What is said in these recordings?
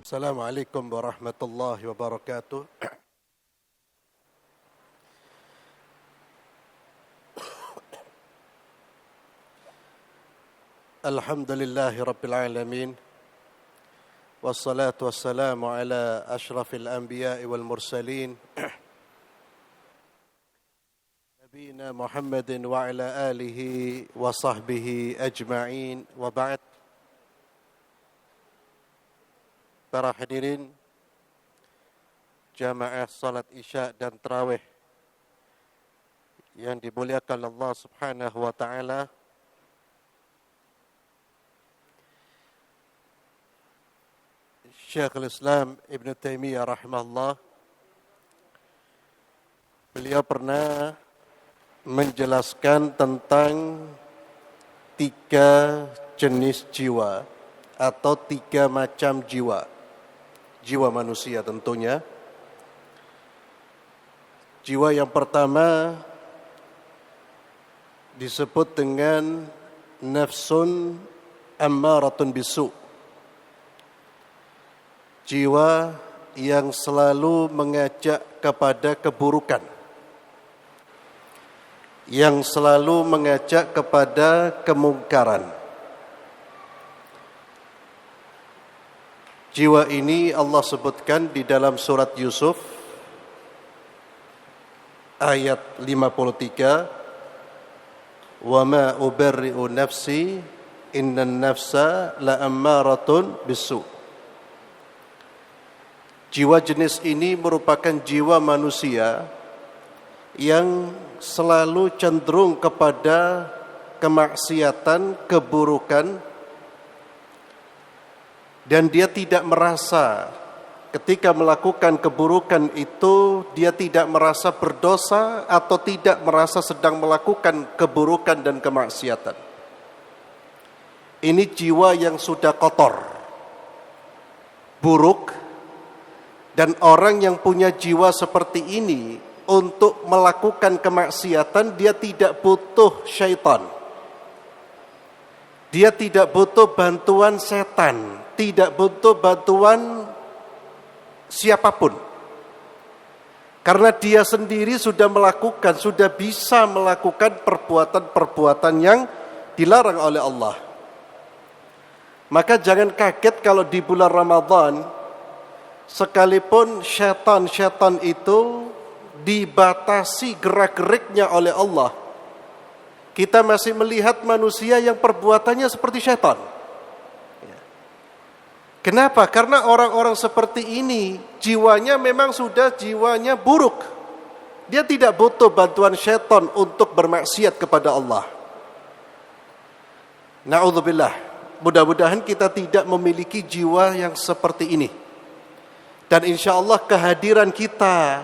Assalamualaikum warahmatullahi wabarakatuh. Alhamdulillahi rabbil alamin. Wassalatu wassalamu ala ashrafil anbiya'i wal mursalin. Nabiyina Muhammadin wa ala alihi wa sahbihi ajma'in. Wa ba'd. Para hadirin jamaah salat isya dan tarawih yang dimuliakan Allah Subhanahu wa taala. Syekhul Islam Ibn Taimiyah rahimahullah, beliau pernah menjelaskan tentang 3 jenis jiwa atau 3 macam jiwa. Jiwa manusia tentunya. Jiwa yang pertama disebut dengan nafsun ammaratun bisu. Jiwa yang selalu mengajak kepada keburukan, yang selalu mengajak kepada kemungkaran. Jiwa ini Allah sebutkan di dalam surat Yusuf ayat 53, "Wa ma ubarri'u nafsi innan nafsa la'ammaratun bisu." Jiwa jenis ini merupakan jiwa manusia yang selalu cenderung kepada kemaksiatan, keburukan, dan dia tidak merasa ketika melakukan keburukan itu, dia tidak merasa berdosa atau tidak merasa sedang melakukan keburukan dan kemaksiatan. Ini jiwa yang sudah kotor, buruk, dan orang yang punya jiwa seperti ini untuk melakukan kemaksiatan, dia tidak butuh syaitan. Dia tidak butuh bantuan setan, tidak butuh bantuan siapapun. Karena dia sendiri sudah melakukan, sudah bisa melakukan perbuatan-perbuatan yang dilarang oleh Allah. Maka jangan kaget kalau di bulan Ramadan, sekalipun syaitan itu dibatasi gerak-geriknya oleh Allah, kita masih melihat manusia yang perbuatannya seperti syaitan. Kenapa? Karena orang-orang seperti ini jiwanya memang sudah jiwanya buruk. Dia tidak butuh bantuan syaitan untuk bermaksiat kepada Allah. Na'udzubillah. Mudah-mudahan kita tidak memiliki jiwa yang seperti ini. Dan insya Allah kehadiran kita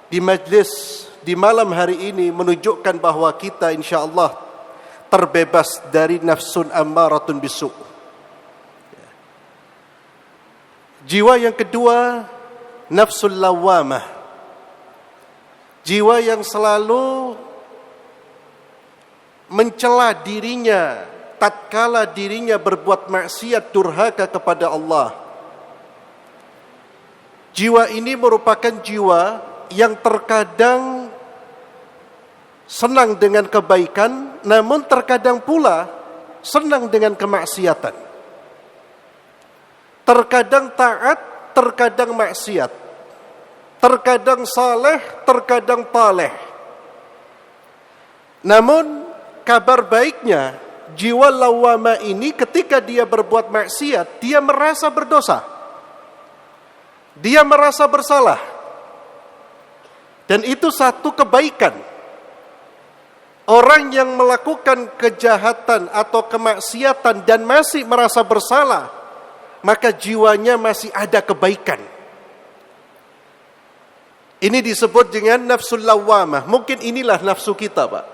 di majlis di malam hari ini menunjukkan bahwa kita insya Allah terbebas dari nafsun ammaratun bisu. Jiwa yang kedua, nafsul lawamah. Jiwa yang selalu mencela dirinya tatkala dirinya berbuat maksiat durhaka kepada Allah. Jiwa ini merupakan jiwa yang terkadang senang dengan kebaikan, namun terkadang pula senang dengan kemaksiatan. Terkadang taat, terkadang maksiat. Terkadang saleh, terkadang taleh. Namun kabar baiknya, jiwa lawama ini ketika dia berbuat maksiat, dia merasa berdosa. Dia merasa bersalah. Dan itu satu kebaikan. Orang yang melakukan kejahatan atau kemaksiatan dan masih merasa bersalah, maka jiwanya masih ada kebaikan. Ini disebut dengan nafsul lawamah. Mungkin inilah nafsu kita, Pak.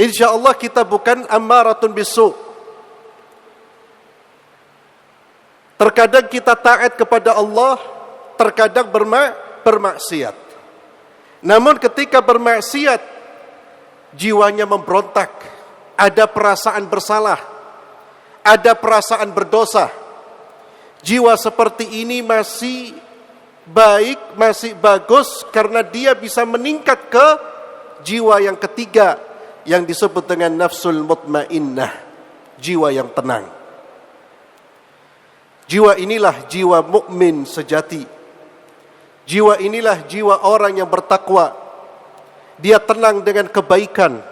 Insya Allah kita bukan ammaratun bisu. Terkadang kita taat kepada Allah, terkadang bermaksiat. Namun ketika bermaksiat, jiwanya memberontak, ada perasaan bersalah, ada perasaan berdosa. Jiwa seperti ini masih baik, masih bagus karena dia bisa meningkat ke jiwa yang ketiga yang disebut dengan nafsul mutmainnah, jiwa yang tenang. Jiwa inilah jiwa mukmin sejati. Jiwa inilah jiwa orang yang bertakwa. Dia tenang dengan kebaikan.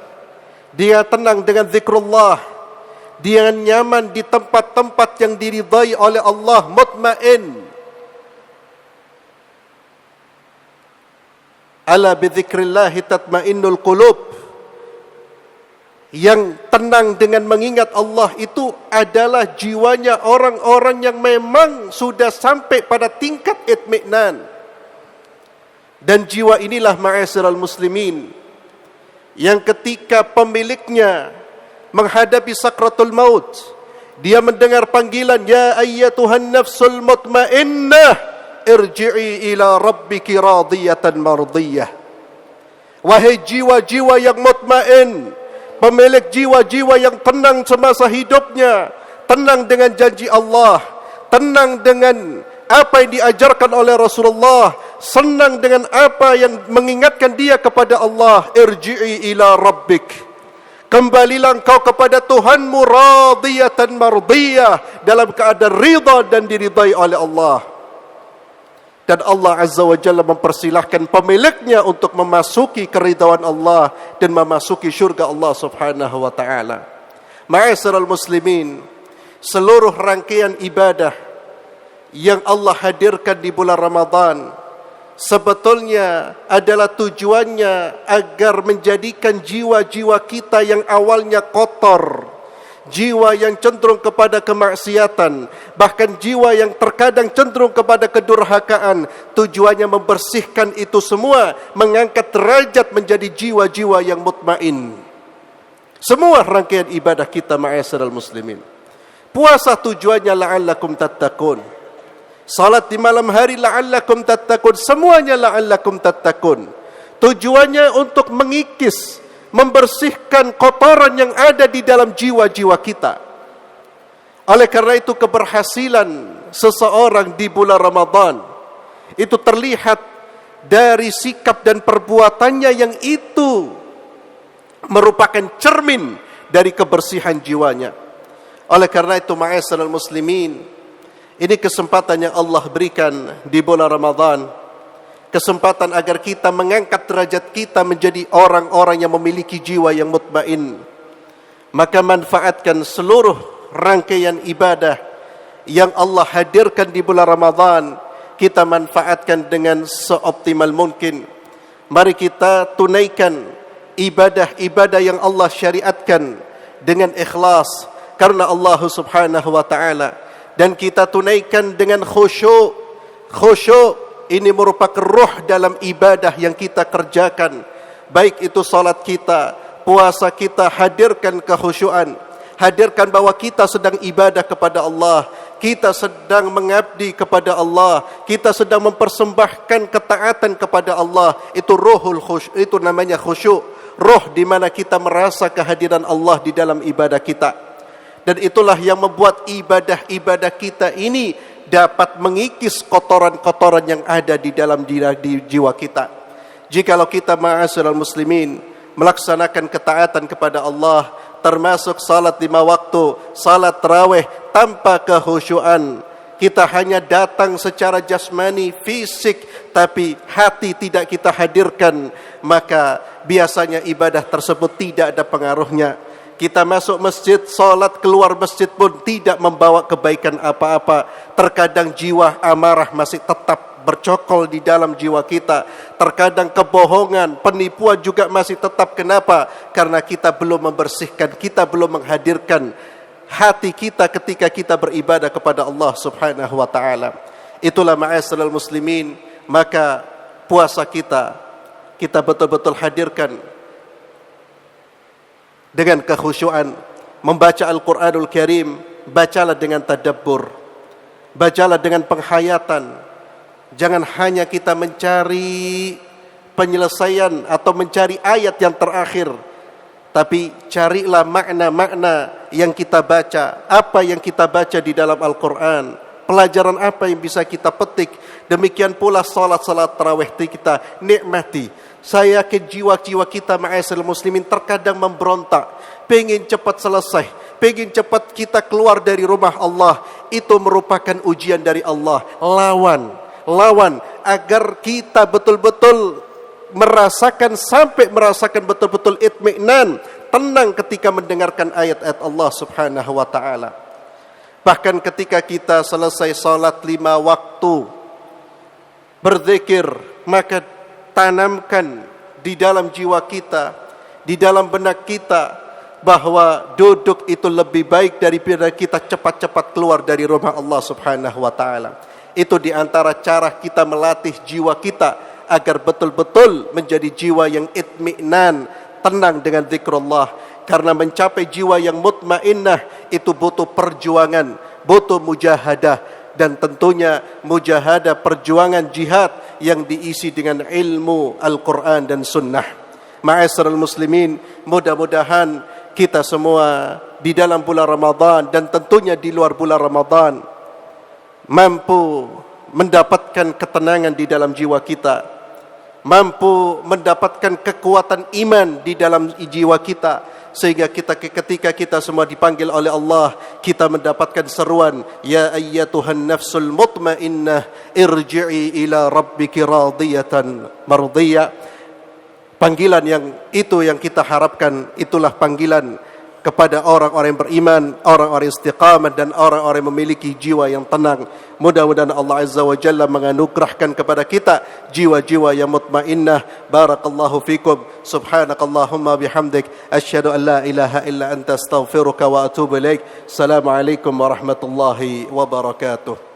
Dia tenang dengan zikrullah. Dia nyaman di tempat-tempat yang diridai oleh Allah, mutmain. Ala bidzikrillah tatmainnul qulub. Yang tenang dengan mengingat Allah itu adalah jiwanya orang-orang yang memang sudah sampai pada tingkat itminan. Dan jiwa inilah ma'asyiral muslimin yang ketika pemiliknya menghadapi sakratul maut, dia mendengar panggilan, ya ayyatuhan nafsul mutmainnah irji'i ila rabbiki radiyatan mardiyah. Wahai jiwa-jiwa yang mutmain, pemilik jiwa-jiwa yang tenang semasa hidupnya, tenang dengan janji Allah, tenang dengan apa yang diajarkan oleh Rasulullah, senang dengan apa yang mengingatkan dia kepada Allah. Irji'i ila rabbik, kembalilah engkau kepada Tuhanmu radiyatan mardiyah, dalam keadaan ridha dan diridai oleh Allah. Dan Allah Azza wa Jalla mempersilahkan pemiliknya untuk memasuki keridhaan Allah dan memasuki syurga Allah Subhanahu wa taala. Ma'asyiral muslimin, seluruh rangkaian ibadah yang Allah hadirkan di bulan Ramadan sebetulnya adalah tujuannya agar menjadikan jiwa-jiwa kita yang awalnya kotor, jiwa yang cenderung kepada kemaksiatan, bahkan jiwa yang terkadang cenderung kepada kedurhakaan, tujuannya membersihkan itu semua, mengangkat derajat menjadi jiwa-jiwa yang mutmain. Semua rangkaian ibadah kita ma'asyiral muslimin. Puasa tujuannya la'allakum tattaqun. Salat di malam hari la'allakum tattaqun, semuanya la'allakum tattaqun. Tujuannya untuk mengikis, membersihkan kotoran yang ada di dalam jiwa-jiwa kita. Oleh karena itu keberhasilan seseorang di bulan Ramadan itu terlihat dari sikap dan perbuatannya yang itu merupakan cermin dari kebersihan jiwanya. Oleh karena itu ma'asyiral muslimin, ini kesempatan yang Allah berikan di bulan Ramadan, kesempatan agar kita mengangkat derajat kita menjadi orang-orang yang memiliki jiwa yang mutmain. Maka manfaatkan seluruh rangkaian ibadah yang Allah hadirkan di bulan Ramadan, kita manfaatkan dengan seoptimal mungkin. Mari kita tunaikan ibadah-ibadah yang Allah syariatkan dengan ikhlas karena Allah Subhanahu wa taala, dan kita tunaikan dengan khusyuk. Khusyuk ini merupakan ruh dalam ibadah yang kita kerjakan. Baik itu salat kita, puasa kita, hadirkan kekhusyuan. Hadirkan bahwa kita sedang ibadah kepada Allah, kita sedang mengabdi kepada Allah, kita sedang mempersembahkan ketaatan kepada Allah. Itu ruhul khusyuk, itu namanya khusyuk. Ruh di mana kita merasa kehadiran Allah di dalam ibadah kita. Dan itulah yang membuat ibadah-ibadah kita ini dapat mengikis kotoran-kotoran yang ada di dalam jiwa kita. Jikalau kita ma'asyiral muslimin melaksanakan ketaatan kepada Allah, termasuk salat 5 waktu, salat tarawih tanpa kekhusyuan, kita hanya datang secara jasmani, fisik, tapi hati tidak kita hadirkan, maka biasanya ibadah tersebut tidak ada pengaruhnya. Kita masuk masjid, salat, keluar masjid pun tidak membawa kebaikan apa-apa. Terkadang jiwa amarah masih tetap bercokol di dalam jiwa kita. Terkadang kebohongan, penipuan juga masih tetap. Kenapa? Karena kita belum membersihkan, kita belum menghadirkan hati kita ketika kita beribadah kepada Allah Subhanahu wa taala. Itulah ma'asyiral muslimin, maka puasa kita betul-betul hadirkan dengan kekhusyuan. Membaca Al-Quranul Karim, bacalah dengan tadabbur, bacalah dengan penghayatan. Jangan hanya kita mencari penyelesaian atau mencari ayat yang terakhir, tapi carilah makna-makna yang kita baca. Apa yang kita baca di dalam Al-Quran, Pelajaran apa yang bisa kita petik? Demikian pula salat tarawih kita nikmati. Saya yakin jiwa-jiwa kita ma'asyiral muslimin terkadang memberontak, pengen cepat selesai, pengen cepat kita keluar dari rumah Allah. Itu merupakan ujian dari Allah. Lawan agar kita betul-betul sampai merasakan betul-betul itminan, tenang ketika mendengarkan ayat-ayat Allah Subhanahu wa taala. Bahkan ketika kita selesai salat 5 waktu, berzikir, maka tanamkan di dalam jiwa kita, di dalam benak kita, bahwa duduk itu lebih baik daripada kita cepat-cepat keluar dari rumah Allah Subhanahu wa taala. Itu di antara cara kita melatih jiwa kita agar betul-betul menjadi jiwa yang itminan, tenang dengan zikrullah. Karena mencapai jiwa yang mutmainnah itu butuh perjuangan, butuh mujahadah, dan tentunya mujahadah perjuangan jihad yang diisi dengan ilmu Al-Quran dan Sunnah. Ma'asyiral muslimin, mudah-mudahan kita semua di dalam bulan Ramadan dan tentunya di luar bulan Ramadan mampu mendapatkan ketenangan di dalam jiwa kita, mampu mendapatkan kekuatan iman di dalam jiwa kita, sehingga ketika kita semua dipanggil oleh Allah, kita mendapatkan seruan, ya ayyatuhan nafsul mutmainnah irji'i ila rabbiki radiyatan mardiyah. Panggilan yang kita harapkan, itulah panggilan kepada orang-orang yang beriman, orang-orang istiqamah, dan orang-orang yang memiliki jiwa yang tenang. Mudah-mudahan Allah Azza wa Jalla menganugerahkan kepada kita jiwa-jiwa yang mutmainnah. Barakallahu fikum. Subhanakallahumma bihamdik, asyhadu an la ilaha illa anta astaghfiruka wa atubu ilaik. Assalamualaikum warahmatullahi wabarakatuh.